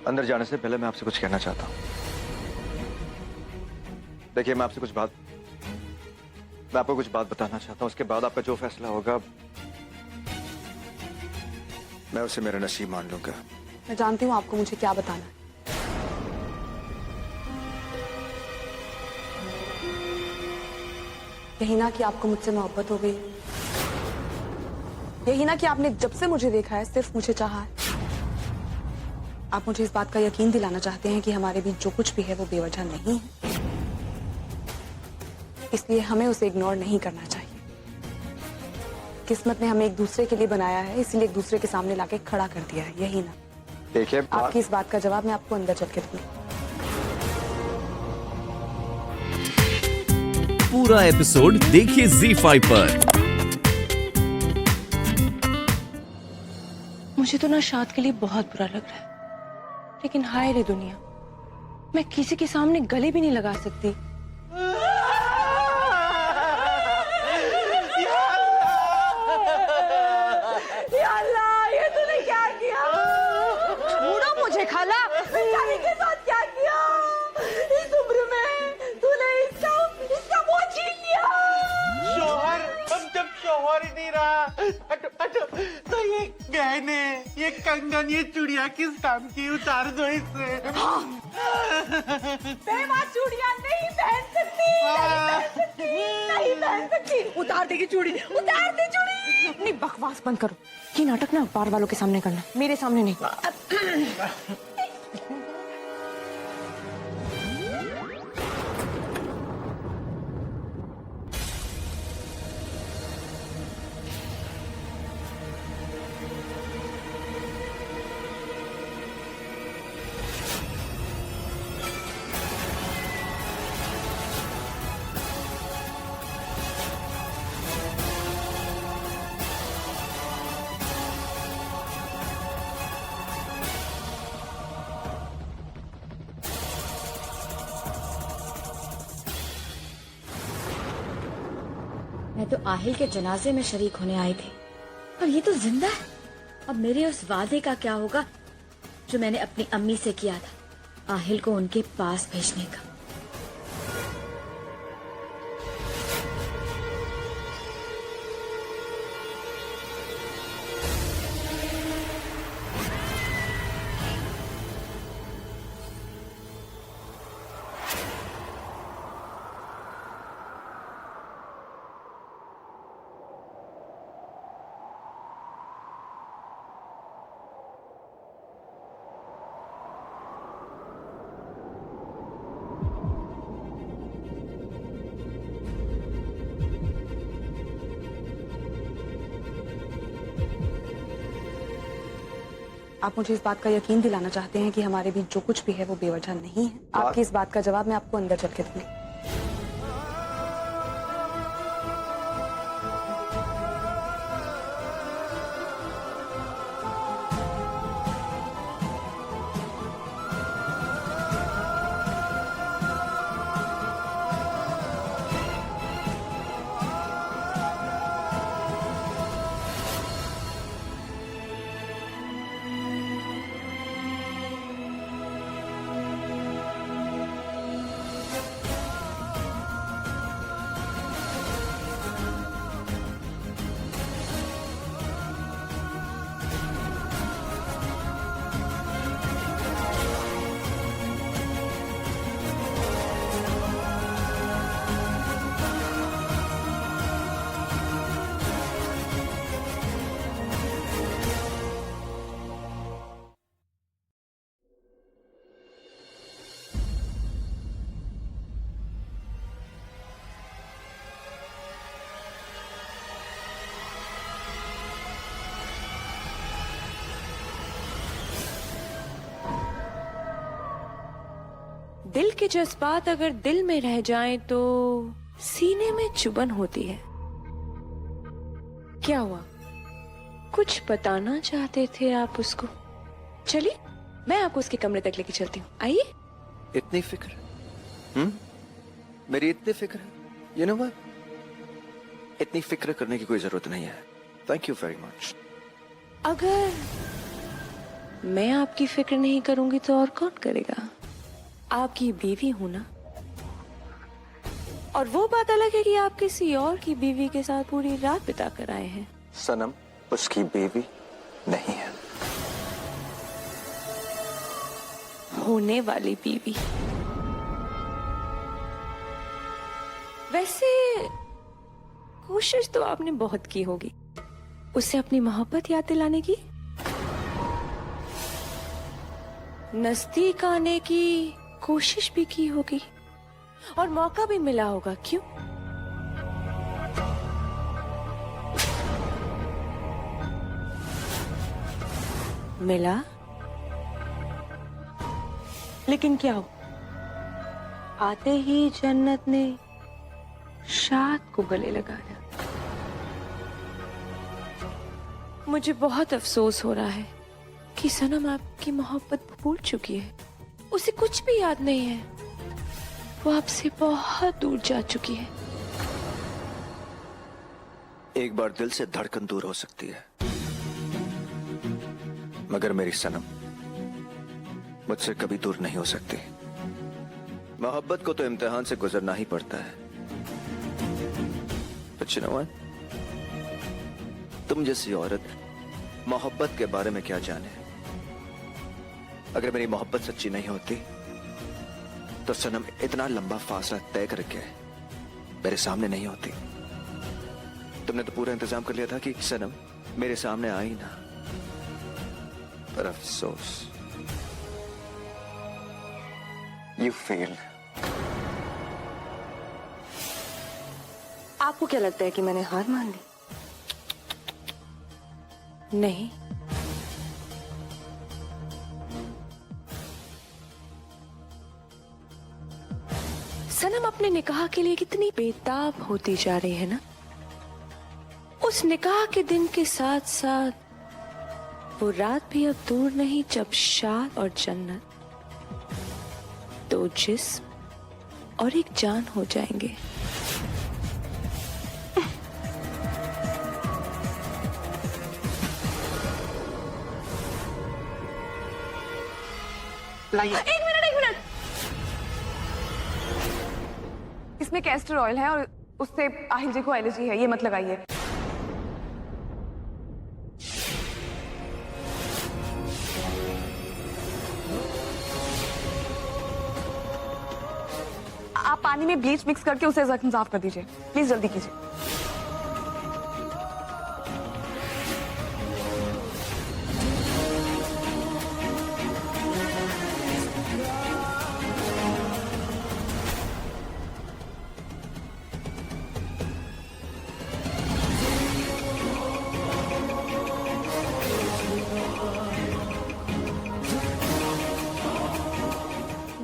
अंदर जाने से पहले मैं आपसे कुछ कहना चाहता हूँ। देखिए, मैं आपको कुछ बात बताना चाहता हूँ। उसके बाद आपका जो फैसला होगा मैं उसे मेरा नसीब मान लूंगा। मैं जानती हूँ आपको मुझे क्या बताना है। यही ना कि आपको मुझसे मोहब्बत हो गई, यही ना कि आपने जब से मुझे देखा है सिर्फ मुझे चाहा है। आप मुझे इस बात का यकीन दिलाना चाहते हैं कि हमारे बीच जो कुछ भी है वो बेवजह नहीं है, इसलिए हमें उसे इग्नोर नहीं करना चाहिए। किस्मत ने हमें एक दूसरे के लिए बनाया है, इसीलिए एक दूसरे के सामने लाके खड़ा कर दिया है, यही ना? देखिए, आपकी इस बात का जवाब मैं आपको अंदर चल के दूंगी। पूरा एपिसोड देखिए ZEE5 पर। मुझे तो ना शाद के लिए बहुत बुरा लग रहा है, लेकिन हाय रे दुनिया, मैं किसी के सामने गले भी नहीं लगा सकती। या अल्लाह, ये तूने क्या किया? छोड़ो मुझे खाला, बेचारी के साथ क्या किया? इस उम्र में तूने इसका मुंह छीन लिया। शोहर, अब जब शोहर ही नहीं रहा तो ये गहने, ये कंगन, ये चूड़िया किस काम की? उतार दो इसे। मैं वहाँ चूड़ियां नहीं पहन सकती, नहीं पहन सकती। उतार देगी चूड़ी, उतार दे चूड़ी। अपनी बकवास बंद करो। ये नाटक ना बार वालों के सामने करना, मेरे सामने नहीं। मैं तो आहिल के जनाजे में शरीक होने आई थी, और ये तो जिंदा है। अब मेरे उस वादे का क्या होगा जो मैंने अपनी अम्मी से किया था, आहिल को उनके पास भेजने का। आप मुझे इस बात का यकीन दिलाना चाहते हैं कि हमारे बीच जो कुछ भी है वो बेवजह नहीं है। आपकी इस बात का जवाब मैं आपको अंदर चल के दूंगी। दिल के जज्बात अगर दिल में रह जाएं तो सीने में चुभन होती है। क्या हुआ, कुछ बताना चाहते थे आप उसको? चलिए, मैं आपको उसके कमरे तक लेके चलती हूँ, आइए। इतनी फिक्र? मेरी इतनी फिक्र? यू नो व्हाट, इतनी फिक्र करने की कोई जरूरत नहीं है। Thank you very much. अगर मैं आपकी फिक्र नहीं करूंगी तो और कौन करेगा? आपकी बीवी हूं ना। और वो बात अलग है कि आप किसी और की बीवी के साथ पूरी रात बिता कर आए हैं। सनम उसकी बीवी नहीं है। होने वाली बीवी। वैसे कोशिश तो आपने बहुत की होगी उससे अपनी मोहब्बत याद दिलाने की, नजदीक आने की कोशिश भी की होगी और मौका भी मिला होगा, क्यों? मिला, लेकिन क्या हो, आते ही जन्नत ने शाद को गले लगाया। मुझे बहुत अफसोस हो रहा है कि सनम आपकी मोहब्बत भूल चुकी है, उसे कुछ भी याद नहीं है, वो आपसे बहुत दूर जा चुकी है। एक बार दिल से धड़कन दूर हो सकती है, मगर मेरी सनम मुझसे कभी दूर नहीं हो सकती। मोहब्बत को तो इम्तिहान से गुजरना ही पड़ता है। But you know what? तुम जैसी औरत मोहब्बत के बारे में क्या जाने। अगर मेरी मोहब्बत सच्ची नहीं होती तो सनम इतना लंबा फासला तय करके मेरे सामने नहीं होती। तुमने तो पूरा इंतजाम कर लिया था कि सनम मेरे सामने आई ना, पर अफसोस यू फेल। आपको क्या लगता है कि मैंने हार मान ली? नहीं, सनम अपने निकाह के लिए कितनी बेताब होती जा रही है ना। उस निकाह के दिन के साथ साथ वो रात भी अब दूर नहीं जब शाद और जन्नत दो जिस्म और एक जान हो जाएंगे। लाइए। एक मिनट। इसमें कैस्टर ऑयल है और उससे आहिल जी को एलर्जी है, ये मत लगाइए। आप पानी में ब्लीच मिक्स करके उसे जख्म साफ कर दीजिए, प्लीज जल्दी कीजिए।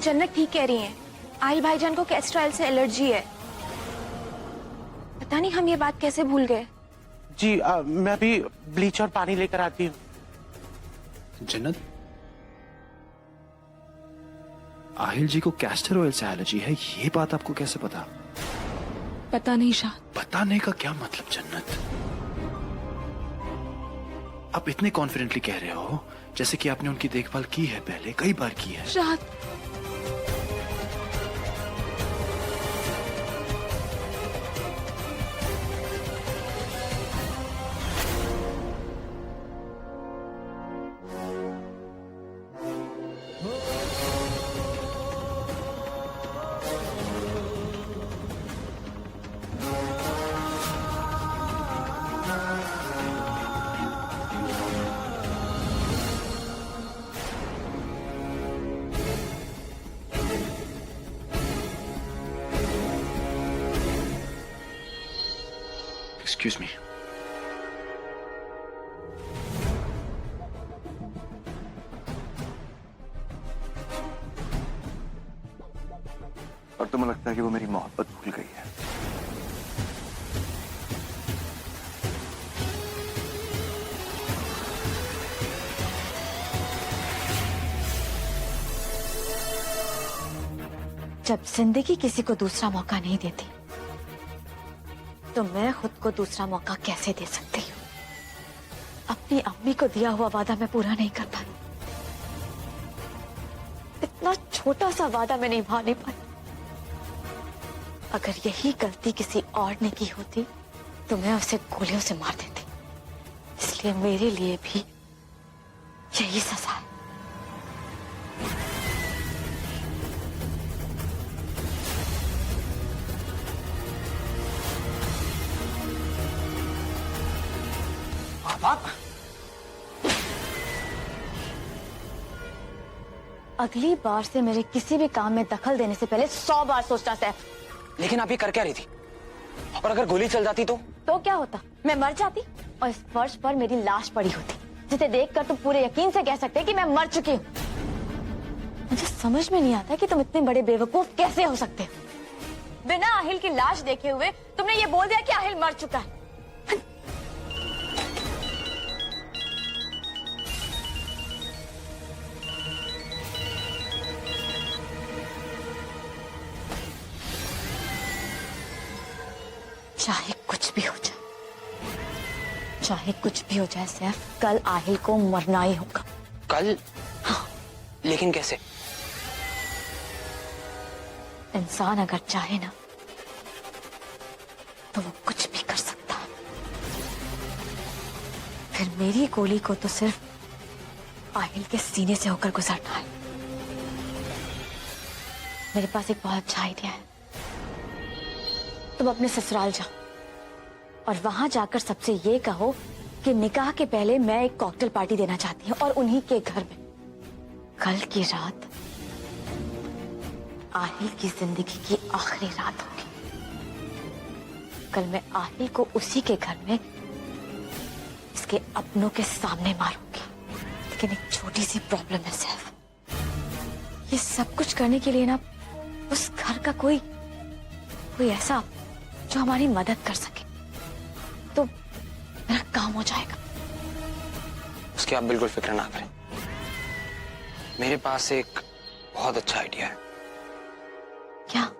जन्नत ठीक कह रही हैं, आहिल भाईजान को कैस्टर ऑयल से एलर्जी है। पता नहीं हम ये बात कैसे भूल गए। जी मैं अभी ब्लीच और पानी लेकर आती हूँ। जन्नत, आहिल जी को कैस्टर ऑयल से एलर्जी है, ये बात आपको कैसे पता? पता नहीं शाद। बताने का क्या मतलब जन्नत? आप इतने कॉन्फिडेंटली कह रहे हो जैसे कि आपने उनकी देखभाल की है, पहले कई बार की है। शाद, एक्सक्यूज मी। और तुम्हें लगता है कि वो मेरी मोहब्बत भूल गई है? जब जिंदगी किसी को दूसरा मौका नहीं देती तो मैं खुद को दूसरा मौका कैसे दे सकती हूँ? अपनी अम्मी को दिया हुआ वादा मैं पूरा नहीं कर पाई, छोटा सा वादा मैं निभा नहीं पाई। अगर यही गलती किसी और ने की होती तो मैं उसे गोलियों से मार देती। इसलिए मेरे लिए भी यही सजा है। आप अगली बार से मेरे किसी भी काम में दखल देने से पहले 100 बार सोचना सैफ। लेकिन आप ये कर क्या रही थी? और अगर गोली चल जाती तो क्या होता? मैं मर जाती और इस फर्श पर मेरी लाश पड़ी होती, जिसे देखकर तुम पूरे यकीन से कह सकते कि मैं मर चुकी हूँ। मुझे समझ में नहीं आता कि तुम इतने बड़े बेवकूफ कैसे हो सकते हो। बिना आहिल की लाश देखे हुए तुमने ये बोल दिया कि आहिल मर चुका है। चाहे कुछ भी हो जाए, चाहे कुछ भी हो जाए सैफ, कल आहिल को मरना ही होगा। कल? हाँ। लेकिन कैसे? इंसान अगर चाहे ना तो वो कुछ भी कर सकता है। फिर मेरी गोली को तो सिर्फ आहिल के सीने से होकर गुजरना है। मेरे पास एक बहुत अच्छा आइडिया है। तुम अपने ससुराल जाओ और वहां जाकर सबसे ये कहो कि निकाह के पहले मैं एक कॉकटेल पार्टी देना चाहती हूँ और उन्हीं के घर में। कल की रात आहिल की जिंदगी की आखिरी रात होगी। कल मैं आहिल को उसी के घर में इसके अपनों के सामने मारूंगी। लेकिन एक छोटी सी प्रॉब्लम है सैफ। ये सब कुछ करने के लिए ना उस घर का कोई ऐसा जो हमारी मदद कर सके तो मेरा काम हो जाएगा। उसकी आप बिल्कुल फिक्र ना करें। मेरे पास एक बहुत अच्छा आइडिया है। क्या?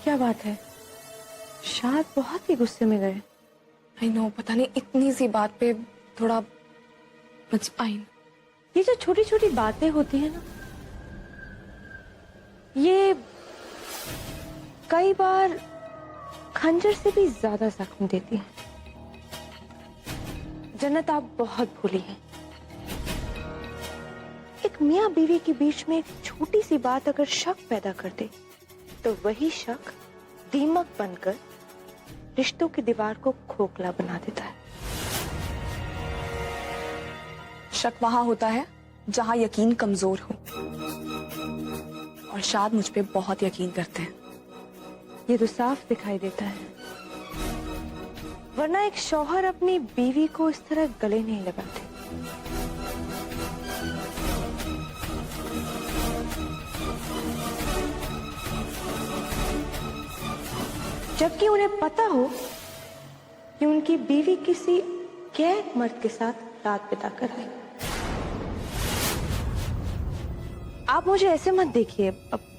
क्या बात है? शायद बहुत ही गुस्से में गए। आई नो, पता नहीं इतनी सी बात पे थोड़ा फाइन। ये जो छोटी छोटी बातें होती है ना, ये कई बार खंजर से भी ज्यादा जख्म देती है। जन्नत, आप बहुत भूली हैं। एक मियाँ बीवी के बीच में एक छोटी सी बात अगर शक पैदा कर दे तो वही शक दीमक बनकर रिश्तों की दीवार को खोखला बना देता है। शक वहां होता है जहां यकीन कमजोर हो, और शायद मुझ पे बहुत यकीन करते हैं। ये तो साफ दिखाई देता है, वरना एक शौहर अपनी बीवी को इस तरह गले नहीं लगाते। जबकि उन्हें पता हो कि उनकी बीवी किसी गैर मर्द के साथ रात बिता कर आई। आप मुझे ऐसे मत देखिए,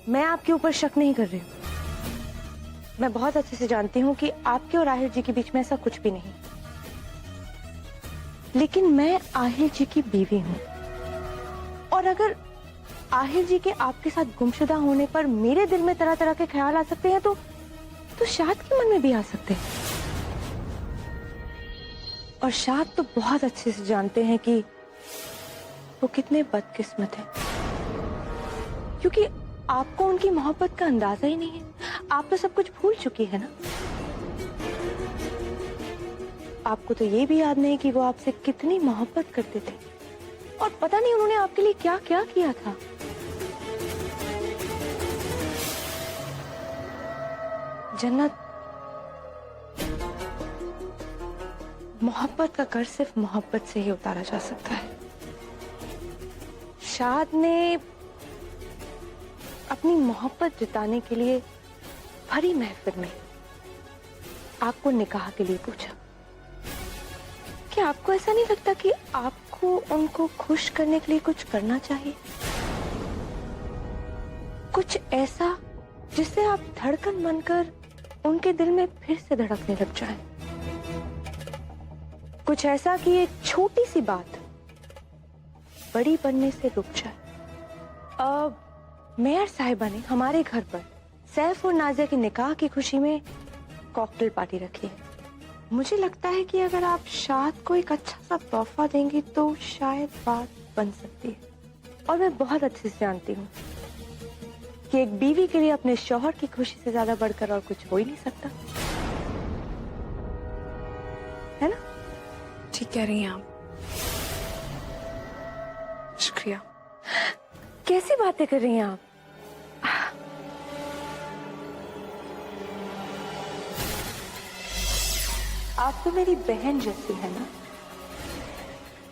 मैं आपके ऊपर शक नहीं कर रही हूं। मैं बहुत अच्छे से जानती हूं कि आपके और आहिल जी के बीच में ऐसा कुछ भी नहीं, लेकिन मैं आहिल जी की बीवी हूं और अगर आहिल जी के आपके साथ गुमशुदा होने पर मेरे दिल में तरह तरह के ख्याल आ सकते हैं तो शाद के मन में भी आ सकते हैं। और शाद तो बहुत अच्छे से जानते हैं कि वो कितने बदकिस्मत हैं, क्योंकि आपको उनकी मोहब्बत का अंदाजा ही नहीं है। आप तो सब कुछ भूल चुकी है ना। आपको तो ये भी याद नहीं कि वो आपसे कितनी मोहब्बत करते थे और पता नहीं उन्होंने आपके लिए क्या क्या किया था। जन्नत, मोहब्बत का कर्ज सिर्फ मोहब्बत से ही उतारा जा सकता है। शाद ने अपनी मोहब्बत जताने के लिए भरी महफिल में आपको निकाह के लिए पूछा। क्या आपको ऐसा नहीं लगता कि आपको उनको खुश करने के लिए कुछ करना चाहिए? कुछ ऐसा जिससे आप धड़कन बनकर उनके दिल में फिर से धड़कने लग जाएं। कुछ ऐसा कि एक छोटी सी बात बड़ी बनने से रुक जाए। अब मेयर साहिबा ने हमारे घर पर सैफ और नाजिया के निकाह की खुशी में कॉकटेल पार्टी रखी है। मुझे लगता है कि अगर आप शाद को एक अच्छा सा तोहफा देंगी तो शायद बात बन सकती है। और मैं बहुत अच्छे से जानती हूँ कि एक बीवी के लिए अपने शौहर की खुशी से ज्यादा बढ़कर और कुछ हो ही नहीं सकता, है ना? ठीक कह रही हैं आप। शुक्रिया। कैसी बातें कर रही हैं आप? आप तो मेरी बहन जैसी है ना,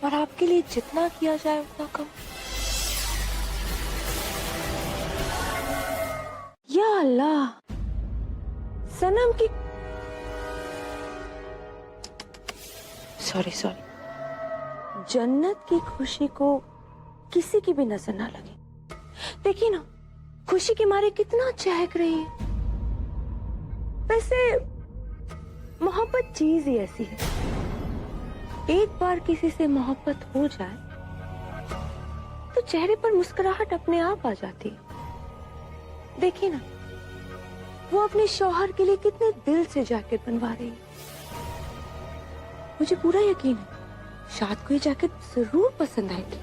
और आपके लिए जितना किया जाए उतना कम। या अल्लाह, सनम की सॉरी जन्नत की खुशी को किसी की भी नजर ना लगे। देखिए ना, खुशी के मारे कितना चहक रही है। वैसे मोहब्बत चीज ही ऐसी है, एक बार किसी से मोहब्बत हो जाए तो चेहरे पर मुस्कुराहट अपने आप आ जाती है। देखिए ना, वो अपने शौहर के लिए कितने दिल से जैकेट बनवा रही है। मुझे पूरा यकीन है शाद को ये जैकेट जरूर पसंद आएगी।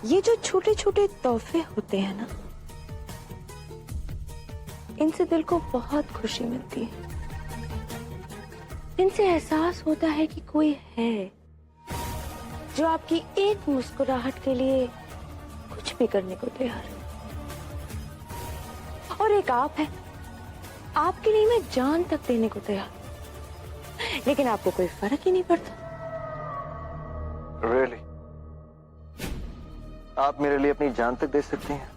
ये जो छोटे छोटे तोहफे होते हैं ना, इनसे दिल को बहुत खुशी मिलती है। इनसे एहसास होता है कि कोई है जो आपकी एक मुस्कुराहट के लिए कुछ भी करने को तैयार है। और एक आप है, आपके लिए मैं जान तक देने को तैयार, लेकिन आपको कोई फर्क ही नहीं पड़ता। Really? आप मेरे लिए अपनी जान तक दे सकती हैं?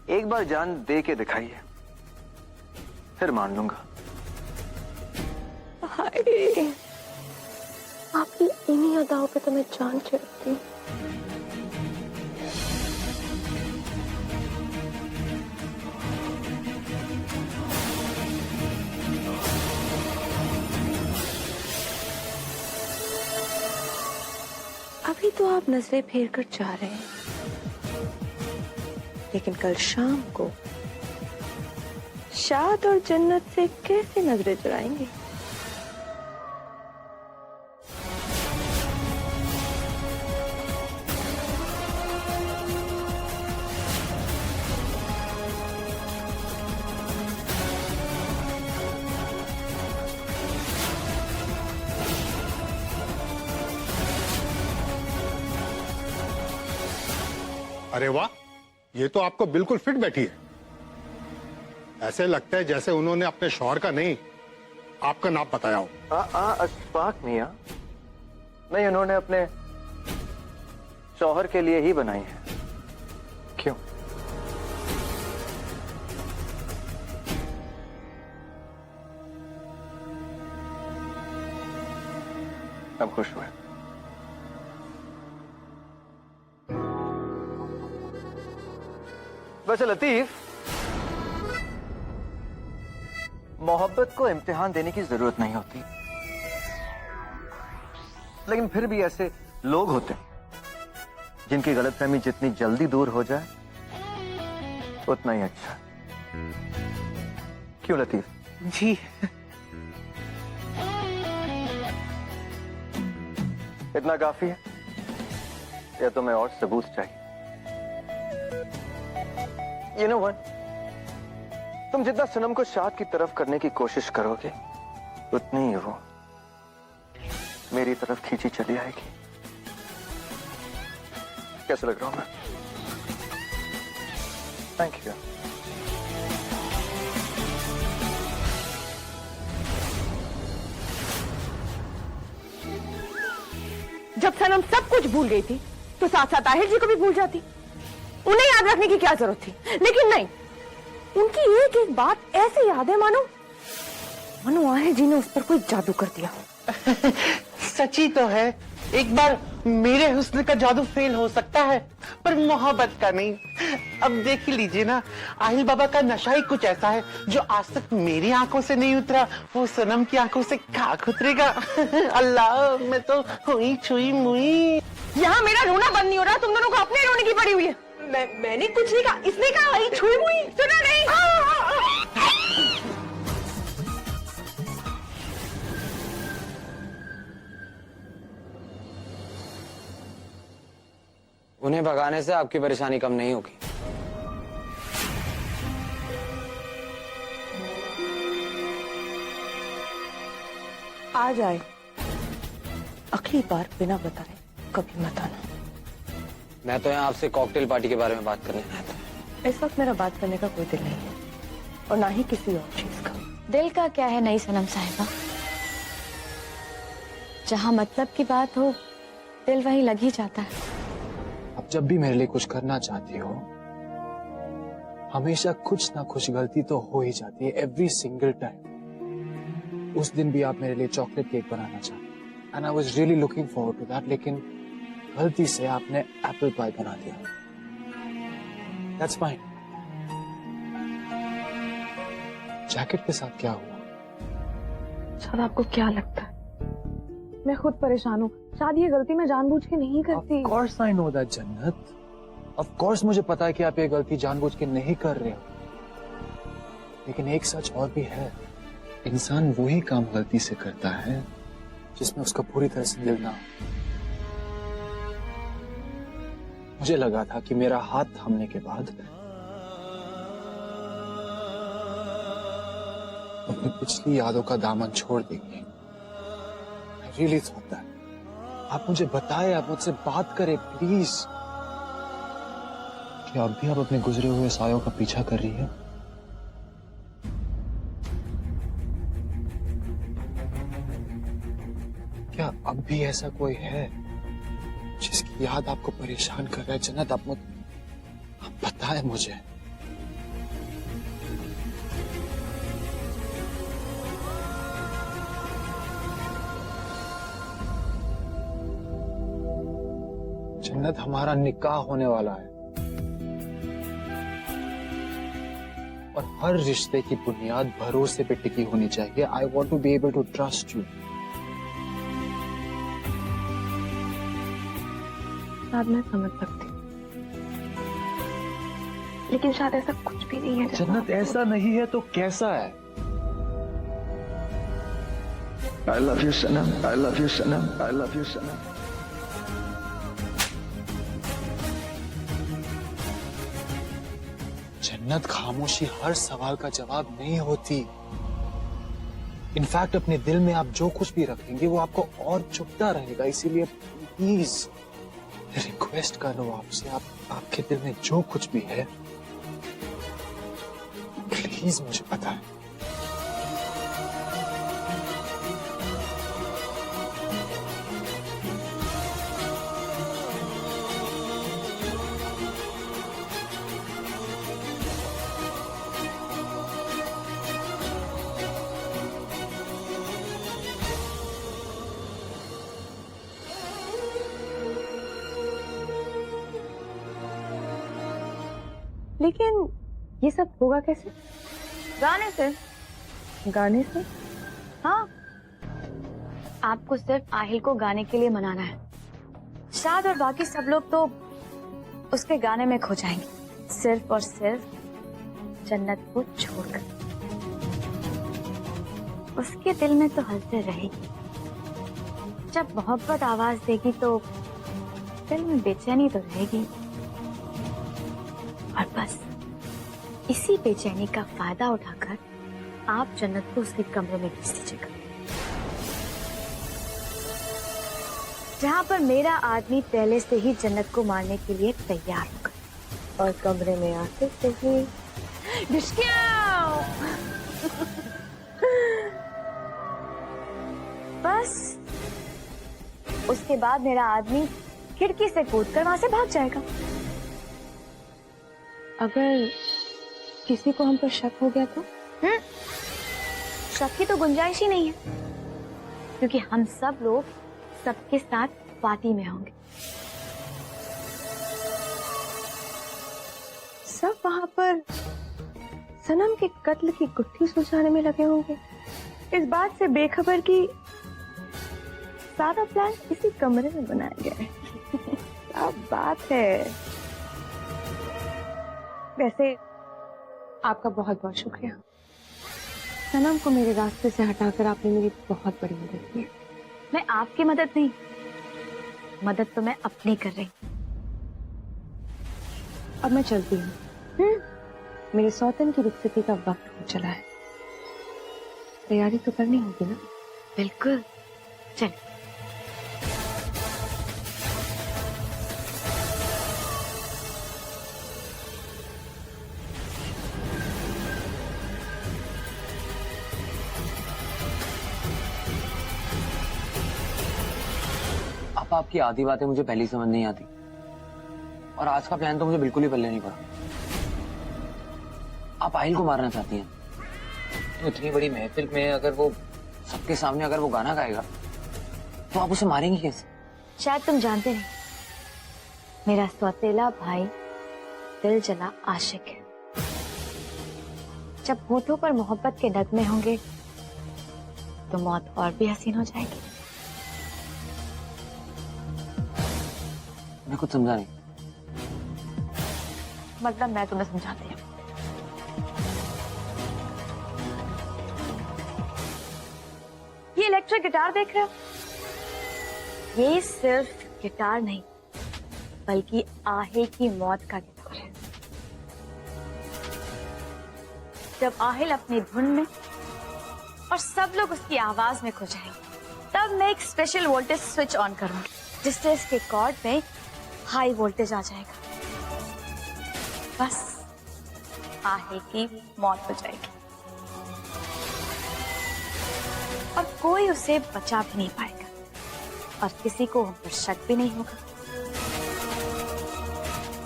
एक बार जान दे के दिखाइए, फिर मान लूंगा। हाय, आपकी इन्हीं अदाओं पे तो मैं जान चढ़ती हूँ। अभी तो आप नजरें फेर कर जा रहे हैं, लेकिन कल शाम को शाद और जन्नत से कैसे नजरें चुराएंगे? अरे वाह, ये तो आपको बिल्कुल फिट बैठी है। ऐसे लगता है जैसे उन्होंने अपने शौहर का नहीं, आपका नाम बताया हो। अशफाक मियां, नहीं, उन्होंने अपने शौहर के लिए ही बनाई है। क्यों? अब खुश हुए? वैसे लतीफ, मोहब्बत को इम्तिहान देने की जरूरत नहीं होती, लेकिन फिर भी ऐसे लोग होते हैं जिनकी गलतफहमी जितनी जल्दी दूर हो जाए उतना ही अच्छा। क्यों लतीफ? जी। इतना काफी है या तुम्हें और सबूत चाहिए? You know what? तुम जितना सनम को शाद की तरफ करने की कोशिश करोगे उतनी ही वो मेरी तरफ खींची चली आएगी। कैसा लग रहा हूं मैं? Thank you. जब सनम सब कुछ भूल गई थी तो साथ साथ आहिर जी को भी भूल जाती। उन्हें याद रखने की क्या जरूरत थी? लेकिन नहीं, उनकी एक एक बात ऐसे याद है मानो तुम्हारे जी ने उस पर कोई जादू कर दिया। सच्ची तो है, एक बार मेरे हुस्न का जादू फेल हो सकता है पर मोहब्बत का नहीं। अब देख ही लीजिए ना, आहिल बाबा का नशा ही कुछ ऐसा है जो आज तक मेरी आंखों से नहीं उतरा, वो सनम की आंखों से खाक उतरेगा। अल्लाह, मैं तो हुई छुई मुई। यहाँ मेरा रोना बंद नहीं हो रहा, तुम दोनों को अपने रोने की पड़ी हुई है। मैंने कुछ नहीं कहा, इसने कहा वही छुई मुई, सुना नहीं। उन्हें भगाने से आपकी परेशानी कम नहीं होगी। आ जाए, अगली बार बिना बताए कभी मत आना। मैं तो यहाँ आपसे कॉकटेल पार्टी के बारे में बात करने आया था। इस वक्त मेरा बात करने का कोई दिल नहीं है, और ना ही किसी और चीज का। दिल का क्या है नई सनम साहिबा, जहाँ मतलब की बात हो दिल वहीं लग ही जाता है। अब जब भी मेरे लिए कुछ करना चाहती हो, हमेशा कुछ ना कुछ गलती तो हो ही जाती है, एवरी सिंगल टाइम। उस दिन भी आप मेरे लिए चॉकलेट केक बनाना चाहते, and I was really looking forward to that, लेकिन गलती से आपने एप्पल पाई बना दिया। That's fine. जैकेट के साथ क्या हुआ? शायद आपको क्या लगता है मैं खुद परेशान हूँ। शायद ये गलती मैं जानबूझ के नहीं करती। Of course I know that, जन्नत। Of course मुझे पता है कि आप ये गलती जानबूझ के नहीं कर रहे हो, लेकिन एक सच और भी है, इंसान वही काम गलती से करता है जिसमें उसका पूरी तरह से दिल ना हो। मुझे लगा था कि मेरा हाथ थामने के बाद अपनी पिछली यादों का दामन छोड़ देंगे। I really thought that। आप मुझे बताएं, आप मुझसे बात करें प्लीज। क्या अब भी आप अपने गुजरे हुए सायों का पीछा कर रही है? क्या अब भी ऐसा कोई है जिसकी याद आपको परेशान कर रहा है? जन्नत, आप बताएं मुझे। जन्नत, हमारा निकाह होने वाला है और हर रिश्ते की बुनियाद भरोसे पे टिकी होनी चाहिए। I want to be able to trust you. शायद मैं समझ सकती, लेकिन शायद ऐसा कुछ भी नहीं है। जन्नत, ऐसा नहीं है तो कैसा है? I love you Sanam, I love you Sanam, I love you सनम। जन्नत, खामोशी हर सवाल का जवाब नहीं होती। इनफैक्ट अपने दिल में आप जो कुछ भी रखेंगे वो आपको और चुभता रहेगा। इसीलिए प्लीज रिक्वेस्ट कर रहा हूं आपसे, आपके दिल में जो कुछ भी है प्लीज मुझे बताएं। लेकिन ये सब होगा कैसे? गाने से। गाने से? हाँ, आपको सिर्फ आहिल को गाने के लिए मनाना है। शाद और बाकी सब लोग तो उसके गाने में खो जाएंगे, सिर्फ और सिर्फ जन्नत को छोड़कर। उसके दिल में तो हलचल रहेगी। जब मोहब्बत आवाज देगी तो दिल में बेचैनी तो रहेगी, और बस इसी बेचैनी का फायदा उठाकर आप जन्नत को उसके कमरे में भेज दीजिएगा, जहाँ पर मेरा आदमी पहले से ही जन्नत को मारने के लिए तैयार होगा। और कमरे में आते सही बस उसके बाद मेरा आदमी खिड़की से कूदकर वहां से भाग जाएगा। अगर किसी को हम पर शक हो गया तो? शक की तो गुंजाइश ही नहीं है, क्योंकि हम सब लोग सबके साथ पार्टी में होंगे। सब वहां पर सनम के कत्ल की गुत्थी सुलझाने में लगे होंगे, इस बात से बेखबर कि सारा प्लान इसी कमरे में बनाया गया है। क्या बात है। वैसे आपका बहुत बहुत शुक्रिया। सनम को मेरे रास्ते से हटाकर आपने मेरी बहुत बड़ी मदद की। मैं आपकी मदद नहीं, मदद तो मैं अपनी कर रही। अब मैं चलती हूँ। मेरे सौतन की रुखसती का वक्त हो चला है। तैयारी तो करनी होगी ना? बिल्कुल, चल। आपकी आधी बातें मुझे पहले ही समझ नहीं आती, और आज का प्लान तो मुझे बिल्कुल ही पल्ले नहीं पड़ा। आप आहिल को मारना चाहती हैं, तो इतनी बड़ी महफिल में अगर वो सबके सामने अगर वो गाना गाएगा तो आप उसे मारेंगी कैसे? शायद तुम जानते नहीं, मेरा सौतेला भाई दिल जला आशिक है। जब होठों पर मोहब्बत के नगमे होंगे तो मौत और भी हसीन हो जाएगी। मैं कुछ समझा नहीं। मतलब मैं तुम्हें समझाती हूँ। ये इलेक्ट्रिक गिटार देख रहे हो? ये सिर्फ गिटार नहीं, बल्कि आहिल की मौत का गिटार है। जब आहिल अपनी धुन में और सब लोग उसकी आवाज में खो जाएंगे, तब मैं एक स्पेशल वोल्टेज स्विच ऑन करूंगी, जिससे इसके कॉर्ड में हाई वोल्टेज आ जाएगा। बस आहिल की मौत हो जाएगी और कोई उसे बचा भी नहीं पाएगा, और किसी को उन पर शक भी नहीं होगा।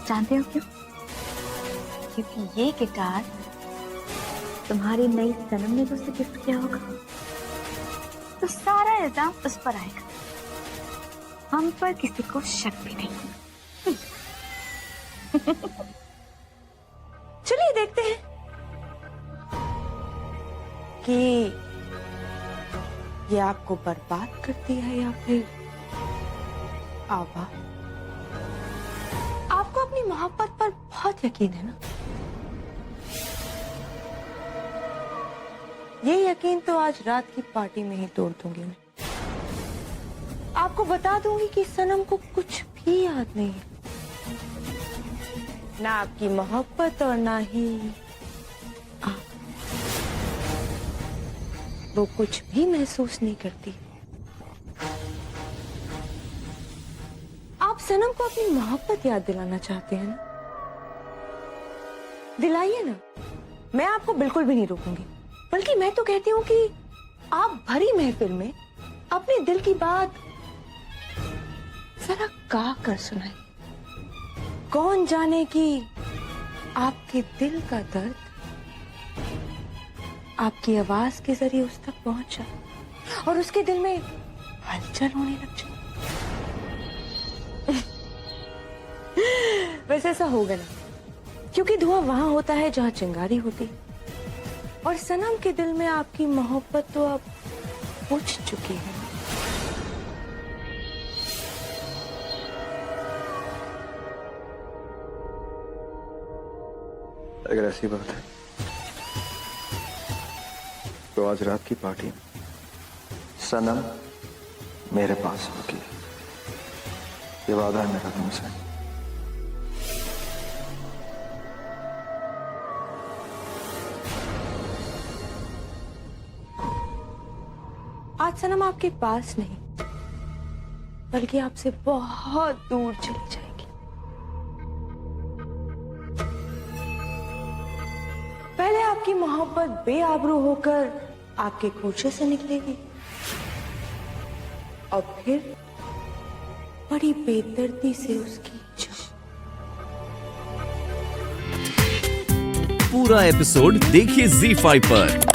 जानते हो क्यों? क्योंकि ये गिटार तुम्हारी नई सनम ने उसे गिफ्ट किया होगा, तो सारा इल्जाम उस पर आएगा। हम पर किसी को शक भी नहीं होगा। चलिए देखते हैं कि ये आपको बर्बाद करती है या फिर आबाद। आपको अपनी मोहब्बत पर बहुत यकीन है ना? ये यकीन तो आज रात की पार्टी में ही तोड़ दूंगी मैं। आपको बता दूंगी कि सनम को कुछ भी याद नहीं है, ना आपकी मोहब्बत और ना ही आप। वो कुछ भी महसूस नहीं करती। आप सनम को अपनी मोहब्बत याद दिलाना चाहते हैं ना? दिलाइए ना, मैं आपको बिल्कुल भी नहीं रोकूंगी। बल्कि मैं तो कहती हूँ कि आप भरी महफिल में अपने दिल की बात जरा गा कर सुनाए। कौन जाने कि आपके दिल का दर्द आपकी आवाज के जरिए उस तक पहुंच जाए और उसके दिल में हलचल होने लग जाए। वैसे ऐसा होगा ना, क्योंकि धुआं वहां होता है जहां चिंगारी होती, और सनम के दिल में आपकी मोहब्बत तो अब बुझ चुकी है। अगर ऐसी बात है तो आज रात की पार्टी में सनम मेरे पास होगी। ये वादा है मेरा तुमसे। आज सनम आपके पास नहीं, बल्कि आपसे बहुत दूर चली जाएगी। पहले आपकी मोहब्बत बेआबरू होकर आपके खोचे से निकलेगी, और फिर बड़ी बेदर्दी से उसकी जान। पूरा एपिसोड देखिए ZEE5 पर।